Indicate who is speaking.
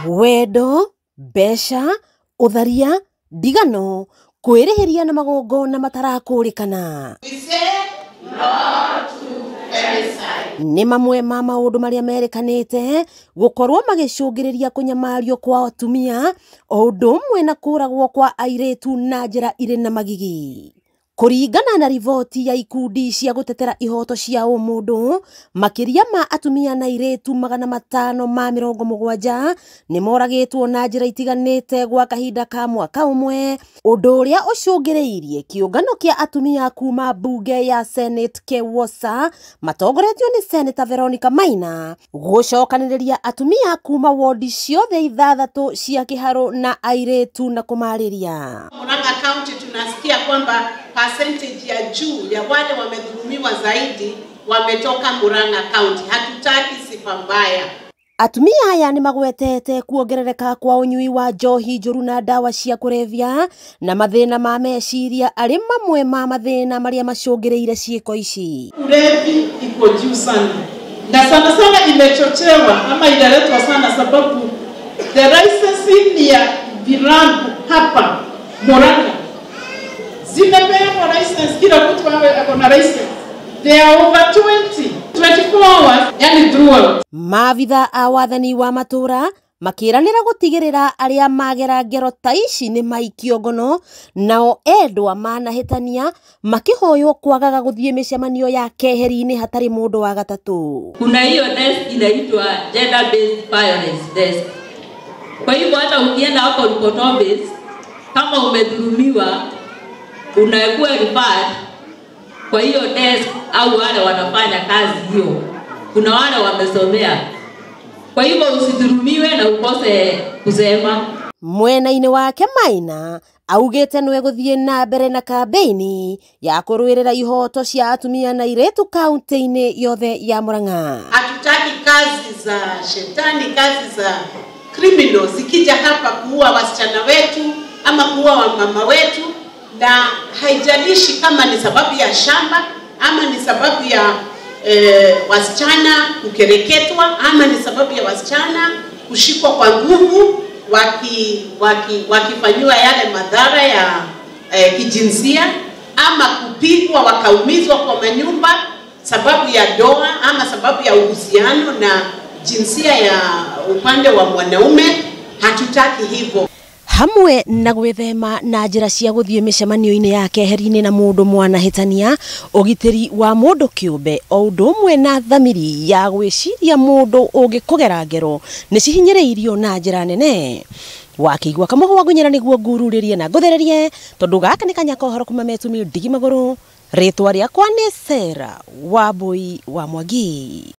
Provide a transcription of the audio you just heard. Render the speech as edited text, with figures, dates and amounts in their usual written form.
Speaker 1: Wendo, mbeca, utharia, ndigano, kwĩrĩhĩria na magongona matarakũrĩkana. Nĩ mamwe ma maũndũ marĩa merĩkanĩte gũkorwo magĩcũngĩrĩria kũnyamario kwa atumia o ũndũ ũmwe na kũragwo kwa airĩtu na njĩra irĩ na magigi. Kũringana na riboti ya ikundi cia gũtetera ihoto cia ũmũndũ, makĩria ma atumia na airĩtu 570 nĩ moragĩtwo na njĩra itiganĩte gwa kahinda ka mwaka ũmwe, ũndũ ũrĩa ũcũngĩrĩirie kĩũngano kĩa atumia kuma bunge ya Senate Kĩwosa matongoretio nĩ Senator Veronica Maina gũcokanĩrĩria atumia kuma wodi ciothe 6 cia Kĩharũ na airĩtu na kũmarĩria.
Speaker 2: Murang'a County tunasikia kwamba percentage ya juu ya wale wamedhulumiwa zaidi wametoka Murang'a County. Hatutaki sifa mbaya.
Speaker 1: Atumia aya nĩ magwetete kuongerereka kwa ũnyui wa njohi njũru na ndawa cia kũrebia na mathĩna ma meciria arĩ mamwe ma mathĩna marĩa macũngĩrĩire ciĩko ici.
Speaker 2: Ulevi iko juu sana. Na sana sana imechochewa ama inaletwa sana sababu the licensing ya vilabu hapa Murang'a zimepewa license, kila mtu ako na license. They are over 24 hours, yani throughout.
Speaker 1: Maabitha a wathani wa matũra makĩranĩra gũtigĩrĩra arĩa magera ngero ta ici nĩ maikio ngono, nao endwa manahĩtania makĩhoywo kwagaga gũthiĩ mĩcemanio ya keheri-inĩ hatarĩ mũndũ wa gatatũ.
Speaker 3: Kuna hiyo desk inaitwa gender based violence desk. Kwa hivyo hata ukienda hapo report office kama umedhulumiwa unakuwa referred kwa hiyo desk au wale wanafanya kazi hiyo. Kuna wale wamesomea. Kwa hivyo usidhulumiwe na ukose kusema.
Speaker 1: Mwena-inĩ wake Maina augĩte nĩ gũthiĩ na mbere na kampeni ya kũrũĩrĩra ihoto cia atumia na airĩtu kaunti-inĩ yothe ya Murang'a.
Speaker 2: Hatutaki kazi za shetani, kazi za criminals zikija hapa kuua wasichana wetu ama kuua wamama wetu, na haijalishi kama ni sababu ya shamba ama ni sababu ya wasichana kukereketwa ama ni sababu ya wasichana kushikwa kwa nguvu wakifanywa yale madhara ya kijinsia ama kupigwa wakaumizwa kwa manyumba sababu ya doa ama sababu ya uhusiano na jinsia ya upande wa mwanaume. Hatutaki hivyo.
Speaker 1: Hamwe na gwĩthema na njĩra cia gũthiĩ mĩcemanio-inĩ ya keheri-inĩ na mũndũ mwanahĩtania, ũgitĩri wa mũndũ kĩũmbe o ũndũ ũmwe na thamiri ya gwĩciria mũndũ ũngĩkũgera ngero nĩ cihinyĩrĩirio na njĩra nene. Wakĩigua Kamũhũa Ngũnyĩra nĩguo ngururĩrie na ngũthererie tondũ gaka nĩ kanya kohoro kuma Metumi Ndigi Magũrũ. Rĩtwa rĩakwa nĩ Sarah Wambui wa Mwangi.